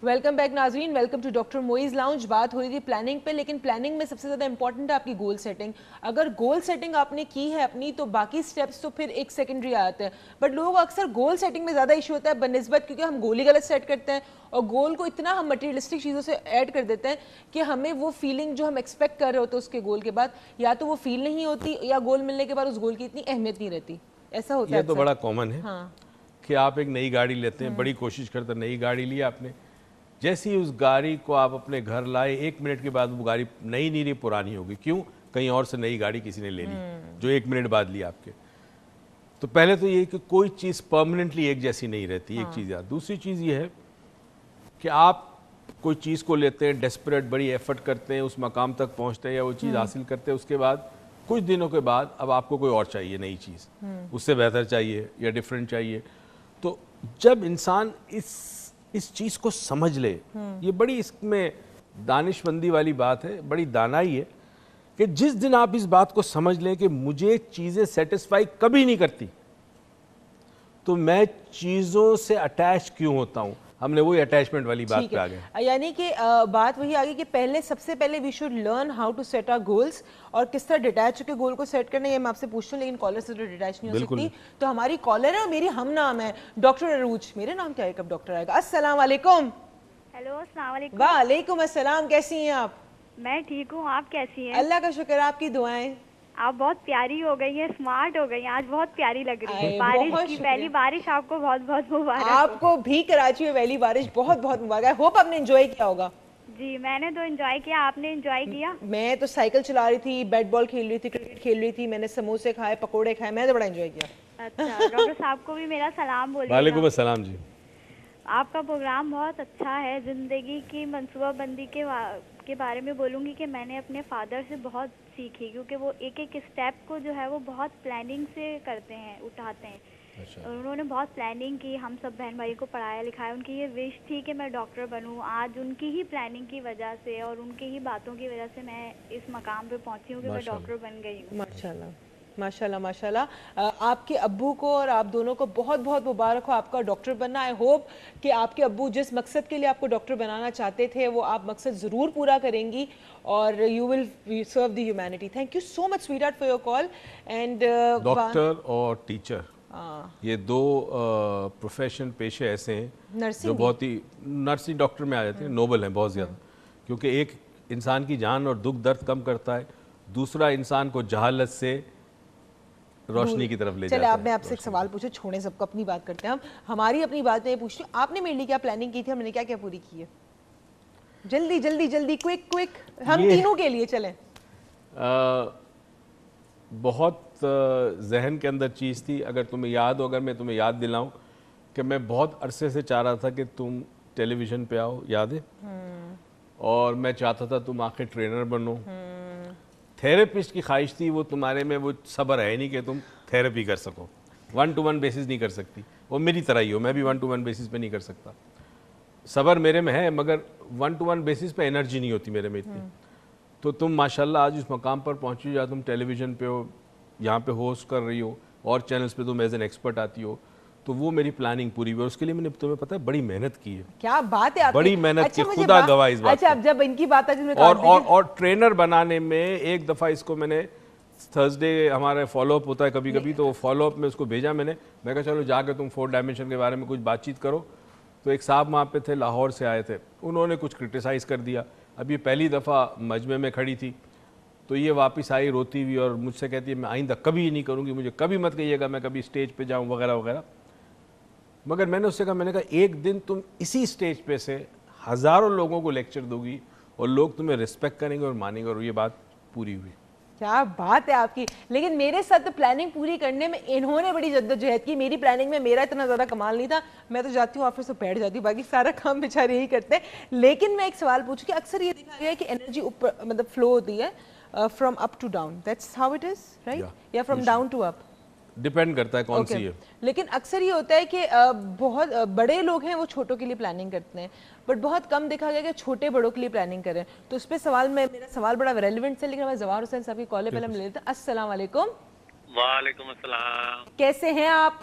Welcome back नाजरीन, welcome to doctor Moiz lounge. बात हो रही थी प्लानिंग पे, लेकिन प्लानिंग में सबसे ज़्यादा इंपॉर्टेंट है आपकी गोल सेटिंग। अगर गोल सेटिंग आपने की है अपनी, तो बाकी स्टेप्स तो फिर एक सेकेंडरी आते हैं। बट लोगों को अक्सर गोल सेटिंग में ज़्यादा इशू होता है बनस्बत, क्योंकि हम गोल ही गलत सेट करते हैं और गोल को इतना हम मटेरियलिस्टिक चीज़ों से ऐड कर देते हैं कि हमें वो फीलिंग जो हम एक्सपेक्ट कर रहे होते हैं उसके गोल के बाद, या तो वो फील नहीं होती या गोल मिलने के बाद उस गोल की इतनी अहमियत नहीं रहती। ऐसा होता है। ये तो बड़ा कॉमन है। हाँ, कि आप एक नई गाड़ी लेते हैं, बड़ी कोशिश करते हैं, नई गाड़ी ली आपने, जैसे ही उस गाड़ी को आप अपने घर लाए 1 मिनट के बाद वो गाड़ी नई नहीं रही, पुरानी होगी। क्यों? कहीं और से नई गाड़ी किसी ने ले ली जो 1 मिनट बाद ली आपके। तो पहले तो ये कि कोई चीज़ परमानेंटली एक जैसी नहीं रहती। एक चीज़ याद। दूसरी चीज़ ये है कि आप कोई चीज़ को लेते हैं, डेस्परेट बड़ी एफर्ट करते हैं, उस मकाम तक पहुंचते हैं या वो चीज़ हासिल करते हैं, उसके बाद कुछ दिनों के बाद अब आपको कोई और चाहिए, नई चीज़, उससे बेहतर चाहिए या डिफरेंट चाहिए। तो जब इंसान इस चीज़ को समझ ले, ये बड़ी इसमें दानिशमंदी वाली बात है, बड़ी दानाई है, कि जिस दिन आप इस बात को समझ लें कि मुझे चीज़ें सेटिस्फाई कभी नहीं करती, तो मैं चीज़ों से अटैच क्यों होता हूँ। हमने वही अटैचमेंट वाली बात पे आ गए। यानी कि बात वही आ गई कि सबसे पहले we should learn how to set our goals, और किस तरह डिटैच होकर गोल को सेट करना है। ये मैं आपसे पूछती हूँ, लेकिन कॉलर से तो डिटैच नहीं हो सकती। तो हमारी कॉलर है और मेरी हम नाम है डॉक्टर अरूज। मेरे नाम क्या है, कब डॉक्टर आएगा। अस्सलाम वालेकुम। हेलो, अस्सलाम वालेकुम। वालेकुम अस्सलाम। कैसी हैं आप? मैं ठीक हूँ, आप कैसी हैं? अल्लाह का शुक्र, आपकी दुआएं। आप बहुत प्यारी हो गई हैं, स्मार्ट हो गई हैं, आज बहुत प्यारी लग रही है। बहुत बारिश की पहली बारिश आपको बहुत बहुत मुबारक। आपको भी कराची में पहली बारिश बहुत बहुत मुबारक है। होप आपने एंजॉय किया होगा। जी, मैंने तो एंजॉय किया, आपने एंजॉय किया? मैं तो साइकिल चला रही थी, बैट बॉल खेल रही थी, क्रिकेट खेल रही थी, मैंने समोसे खाए, पकोड़े खाए, मैंने तो बड़ा एंजॉय किया। अच्छा, डॉक्टर साहब को भी मेरा सलाम बोलिएगा। वालेकुम अस्सलाम जी। आपका प्रोग्राम बहुत अच्छा है। ज़िंदगी की मनसूबाबंदी के बारे में बोलूँगी कि मैंने अपने फादर से बहुत सीखी, क्योंकि वो एक एक स्टेप को जो है वो बहुत प्लानिंग से करते हैं, उठाते हैं। अच्छा। और उन्होंने बहुत प्लानिंग की, हम सब बहन भाई को पढ़ाया लिखाया। उनकी ये विश थी कि मैं डॉक्टर बनूं। आज उनकी ही प्लानिंग की वजह से और उनकी ही बातों की वजह से मैं इस मकाम पे पहुंची हूँ कि मैं डॉक्टर बन गई हूँ। माशाल्लाह माशाल्लाह माशाल्लाह। आपके अब्बू को और आप दोनों को बहुत बहुत मुबारक हो आपका डॉक्टर बनना। आई होप कि आपके अब्बू जिस मकसद के लिए आपको डॉक्टर बनाना चाहते थे वो आप मकसद ज़रूर पूरा करेंगी और you will serve the humanity. Thank you so much sweetheart for your call. And doctor और टीचर, ये दो प्रोफेशन, पेशे ऐसे हैं जो बहुत ही, नर्सिंग डॉक्टर में आ जाते हैं, नोबल हैं बहुत ज़्यादा। क्योंकि एक इंसान की जान और दुख दर्द कम करता है, दूसरा इंसान को जहालत से रोशनी की तरफ ले जाता है। चले, आप मैं आपसे एक सवाल पूछे, छोड़े सबको, अपनी बात करते हैं हम। हमारी अपनी बात में पूछती हूँ, आपने मेरे लिए क्या प्लानिंग की थी, हमने क्या क्या पूरी की है? जल्दी जल्दी जल्दी, क्विक क्विक, हम तीनों के लिए चलें। बहुत जहन के अंदर चीज़ थी, अगर तुम्हें याद हो, अगर मैं तुम्हें याद दिलाऊं, कि मैं बहुत अरसे से चाह रहा था कि तुम टेलीविज़न पे आओ, याद है? और मैं चाहता था तुम आखिर ट्रेनर बनो। थेरेपिस्ट की ख्वाहिश थी, वो तुम्हारे में वो सब्र है नहीं कि तुम थेरेपी कर सको, 1-to-1 बेसिस नहीं कर सकती। वो मेरी तरह ही हो, मैं भी 1-to-1 बेसिस पे नहीं कर सकता। सब्र मेरे में है, मगर 1-to-1 बेसिस पे एनर्जी नहीं होती मेरे में इतनी। तो तुम माशाल्लाह आज उस मकाम पर पहुंची जहाँ तुम टेलीविज़न पे हो, यहाँ पे होस्ट कर रही हो, और चैनल्स पे तुम एज एन एक्सपर्ट आती हो। तो वो मेरी प्लानिंग पूरी हुई, उसके लिए मैंने, तुम्हें पता है, बड़ी मेहनत की है। क्या बात है आपकी, बड़ी मेहनत अच्छा, की, खुदा गवाह इस बात। अच्छा, अब जब इनकी बात आई, और ट्रेनर बनाने में एक दफ़ा इसको मैंने, थर्सडे हमारा फॉलोअप होता है कभी कभी, तो फॉलोअप में उसको भेजा मैं कहा चलो जाकर तुम 4 डायमेंशन के बारे में कुछ बातचीत करो। तो एक साहब वहाँ पे थे, लाहौर से आए थे, उन्होंने कुछ क्रिटिसाइज़ कर दिया। अब ये पहली दफ़ा मजमे में खड़ी थी, तो ये वापस आई रोती हुई और मुझसे कहती है मैं आइंदा कभी नहीं करूँगी, मुझे कभी मत कहिएगा मैं कभी स्टेज पे जाऊँ वगैरह वगैरह। मगर मैंने उससे कहा, मैंने कहा एक दिन तुम इसी स्टेज पे से हज़ारों लोगों को लेक्चर दोगी और लोग तुम्हें रिस्पेक्ट करेंगे और मानेंगे, और ये बात पूरी हुई। क्या बात है आपकी। लेकिन मेरे साथ तो प्लानिंग पूरी करने में इन्होंने बड़ी जद्दोजहद की। मेरी प्लानिंग में मेरा इतना ज़्यादा कमाल नहीं था, मैं तो जाती हूँ ऑफिस से बैठ जाती हूँ, बाकी सारा काम बेचारे यही करते हैं। लेकिन मैं एक सवाल पूछूँ कि अक्सर ये देखा गया है कि एनर्जी ऊपर मतलब फ्लो होती है from up to down, that's how it is, right? या from down to up, depend करता है कौन सी है। लेकिन अक्सर ये होता है कि बहुत बड़े लोग हैं वो छोटों के लिए प्लानिंग करते हैं, बट बहुत कम देखा गया कि छोटे बड़ों के लिए प्लानिंग करें। तो उस पर सवाल मेरा सवाल बड़ा रेलिवेंट है, लेकिन हमारे जवाहर हुसैन साहब की कॉल पहले हम ले लेते हैं। अस्सलाम वालेकुम। वालेकुम अस्सलाम। कैसे हैं आप?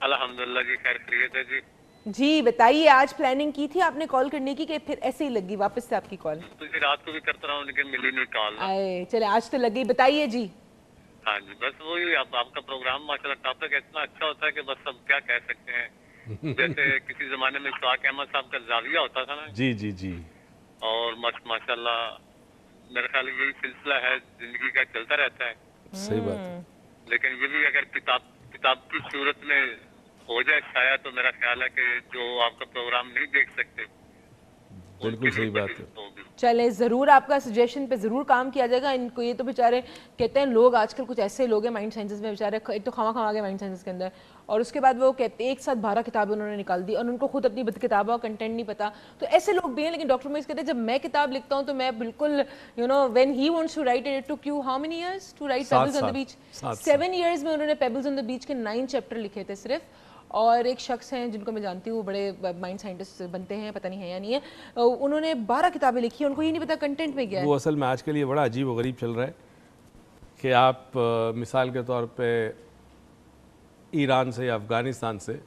अल्हम्दुलिल्लाह जी, खैर खैरियत है जी। जी बताइए, आज प्लानिंग की थी आपने कॉल करने की कि फिर ऐसे ही लगी वापस से आपकी कॉल? तो रात को भी करता रहा हूँ लेकिन मिली नहीं कॉल। आए चले, आज तो लग गई। बताइए जी। हाँ जी, बस वही आपका प्रोग्राम माशाल्लाह टॉपिक इतना अच्छा होता है कि बस हम क्या कह सकते हैं। जैसे किसी जमाने में इशफाक अहमद साहब का जाविया होता था ना, जी जी जी, और माशाल्लाह मेरे ख्याल यही सिलसिला है, जिंदगी का चलता रहता है। सही बात है। लेकिन ये भी अगर किताब की सूरत में हो जाए शायद, तो मेरा ख्याल है कि जो आपका प्रोग्राम नहीं देख सकते बिल्कुल सही बात है। होगी। चले, ज़रूर आपका सजेशन पे ज़रूर काम किया जाएगा। इनको ये तो बेचारे कहते हैं लोग, आजकल कुछ ऐसे लोग हैं माइंड साइंसेस में बेचारे, एक तो खामा गए माइंड साइंसेस के अंदर, और उसके बाद वो कहते एक साथ 12 किताबें उन्होंने निकाल दी और उनको खुद अपनी किताब का कंटेंट नहीं पता। तो ऐसे लोग भी हैं। लेकिन डॉक्टर मोइज कहते हैं जब मैं किताब लिखता हूँ तो मैं बिल्कुल when he wants to write it took you how many years to write pebbles on the beach? 7 years में उन्होंने पेबल्स ऑन द बीच के 9 चैप्टर लिखे थे सिर्फ। और एक शख्स हैं जिनको मैं जानती हूँ, बड़े माइंड साइंटिस्ट बनते हैं, पता नहीं है या नहीं है, उन्होंने 12 किताबें लिखी, उनको ये नहीं पता कंटेंट में क्या है। वो असल में आज के लिए बड़ा अजीब व गरीब चल रहा है कि आप मिसाल के तौर पे ईरान से या अफ़गानिस्तान से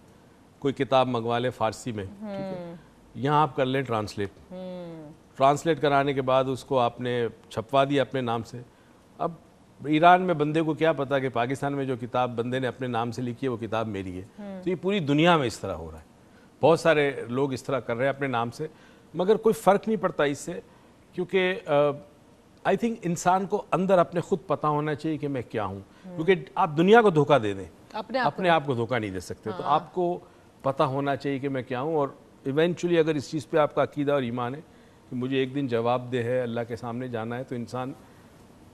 कोई किताब मंगवा लें फ़ारसी में, ठीक है, यहाँ आप कर लें ट्रांसलेट कराने के बाद उसको आपने छपवा दिया अपने नाम से। अब ईरान में बंदे को क्या पता कि पाकिस्तान में जो किताब बंदे ने अपने नाम से लिखी है वो किताब मेरी है। तो ये पूरी दुनिया में इस तरह हो रहा है, बहुत सारे लोग इस तरह कर रहे हैं अपने नाम से, मगर कोई फ़र्क नहीं पड़ता इससे, क्योंकि आई थिंक इंसान को अंदर अपने खुद पता होना चाहिए कि मैं क्या हूँ। क्योंकि आप दुनिया को धोखा दे दें, अपने आप को धोखा नहीं दे सकते। तो आपको पता होना चाहिए कि मैं क्या हूँ, और इवेंचुअली अगर इस चीज़ पे आपका अकीदा और ईमान है कि मुझे एक दिन जवाबदेह है, अल्लाह के सामने जाना है, तो इंसान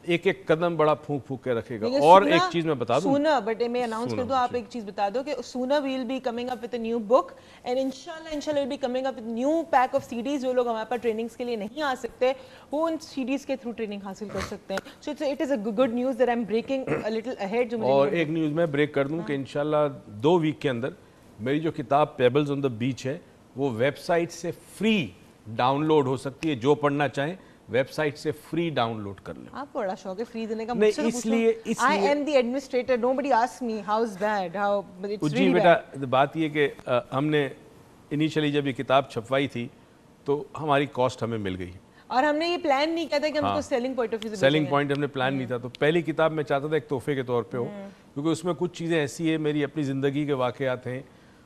एक एक कदम बड़ा फूंक के रखेगा। और एक चीज मैं बता दूं, सूना, बट मैं अनाउंस कर दूं, आप एक चीज बता दो कि soon we will be coming up with a new book and इंशाल्लाह will be coming up with new pack of CDs. जो लोग हमारे पास ट्रेनिंग्स के लिए नहीं आ सकते वो उन सीडीज के थ्रू ट्रेनिंग हासिल कर सकते हैं। So it is a good news that I am breaking a little ahead. जो और एक न्यूज़ मैं ब्रेक कर दूं कि इंशाल्लाह 2 वीक के अंदर मेरी जो किताब पेबल्स ऑन द बीच है वो वेबसाइट से फ्री डाउनलोड हो सकती है। जो पढ़ना चाहें वेबसाइट से फ्री डाउनलोड कर लें। आपको बड़ा शौक है फ्री देने का। नहीं, इसलिए I am the administrator, nobody asks me how is bad, how it's जी बेटा, बात ये कि हमने इनिशियली जब ये किताब छपवाई थी तो हमारी कॉस्ट हमें मिल गई, और हमने ये प्लान नहीं किया था कि हम इसको सेलिंग पॉइंट ऑफ व्यू से सेलिंग पॉइंट हमने प्लान नहीं था। तो पहली किताब मैं चाहता था एक तोहफे के तौर पे हो, क्योंकि उसमें कुछ चीज़ें ऐसी है, मेरी अपनी ज़िंदगी के वाक़यात हैं,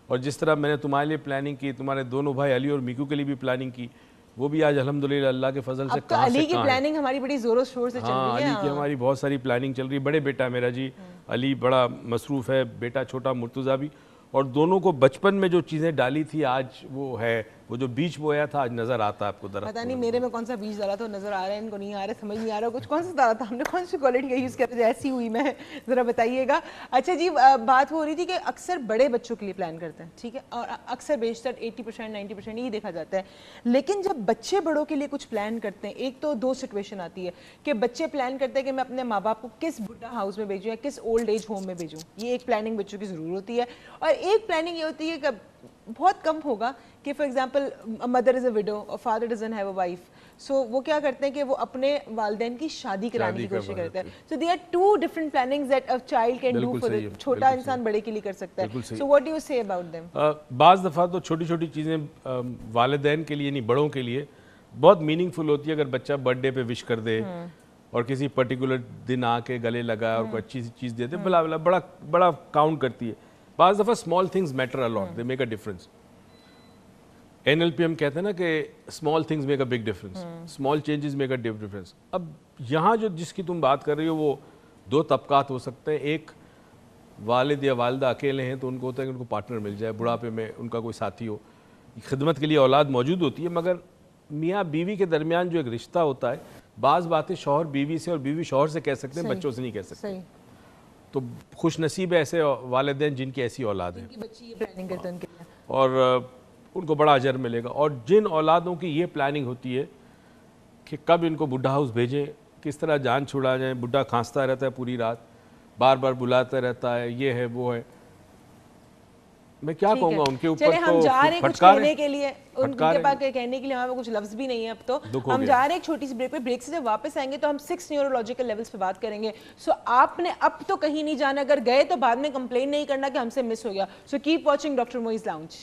और जिस तरह मैंने तुम्हारे लिए प्लानिंग की, तुम्हारे दोनों भाई अली और मीकू के लिए भी प्लानिंग की, वो भी आज अल्हम्दुलिल्लाह अल्लाह के फजल से कहाँ अली की प्लानिंग हमारी बड़ी जोरों शोर से चल रही है। अली की हमारी बहुत सारी प्लानिंग चल रही है। बड़े बेटा मेरा जी अली बड़ा मसरूफ़ है, बेटा छोटा मुर्तज़ा भी, और दोनों को बचपन में जो चीज़ें डाली थी आज वो है, वो जो बीज बोया था आज नज़र आता है आपको। दरअसल पता नहीं मेरे में कौन सा बीज डाला था, नजर आ रहा है, इनको नहीं आ रहा, समझ नहीं आ रहा कुछ कौन सा डाला था हमने, कौन सी क्वालिटी का यूज़ किया था, ऐसी हुई मैं, ज़रा बताइएगा। अच्छा जी, बात हो रही थी कि अक्सर बड़े बच्चों के लिए प्लान करते हैं, ठीक है, और अक्सर बेशतर 80% 90% यही देखा जाता है। लेकिन जब बच्चे बड़ों के लिए कुछ प्लान करते हैं, एक तो 2 सिचुएशन आती है कि बच्चे प्लान करते हैं कि मैं अपने माँ बाप को किस बुढ़ा हाउस में भेजूँ या किस ओल्ड एज होम में भेजूँ, ये एक प्लानिंग बच्चों की ज़रूर होती है। और एक प्लानिंग ये होती है कि बहुत कम होगा कि for example mother is a widow और father doesn't have a wife, so वो क्या करते हैं कि वो अपने वालदेन की शादी कराने की कोशिश करते हैं। So they are 2 different plannings that a child can do for the छोटा इंसान बड़े के लिए कर सकता है। So what do you say about them? बाज़ दफ़ा तो छोटी छोटी चीज़ें वालिदैन के लिए नहीं, बड़ों के लिए बहुत मीनिंगफुल होती है। अगर बच्चा बर्थडे पे विश कर दे और किसी पर्टिकुलर दिन आके गले लगाए और कोई अच्छी सी चीज़ दे दे, बला बड़ा काउंट करती है। बाज़ दफ़ा small things matter a lot, they make a difference. NLP हम कहते हैं ना कि small things make a big difference, small changes make a big difference. अब यहाँ जो जिसकी तुम बात कर रही हो वो 2 तबकात हो सकते हैं। एक वालिद या वालदा अकेले हैं तो उनको होता है कि उनको पार्टनर मिल जाए, बुढ़ापे में उनका कोई साथी हो, खिदमत के लिए औलाद मौजूद होती है, मगर मियाँ बीवी के दरमियान जो एक रिश्ता होता है, बाज़ बातें शौहर बीवी से और बीवी शौहर से कह सकते हैं, बच्चों से नहीं कह सकते। तो खुश नसीब है ऐसे वालिदैन जिनकी ऐसी औलाद है और उनको बड़ा अजर मिलेगा। और जिन औलादों की ये प्लानिंग होती है कि कब इनको बुढ़ा हाउस भेजें, किस तरह जान छुड़ा जाए, बुढ़ा खांसता रहता है पूरी रात, बार बार बुलाता रहता है, ये है वो है, मैं क्या कहूँगा उनके ऊपर। तो हम जा रहे हैं कुछ कहने के लिए, उनके पास कहने के लिए हमारे कुछ लफ्ज भी नहीं है अब तो। हम जा रहे हैं एक छोटी सी ब्रेक पे, ब्रेक से जब वापस आएंगे तो हम 6 न्यूरोलॉजिकल लेवल्स पे बात करेंगे। सो आपने अब तो कहीं नहीं जाना, अगर गए तो बाद में कंप्लेन नहीं करना कि हमसे मिस हो गया। So keep watching doctor Moiz lounge.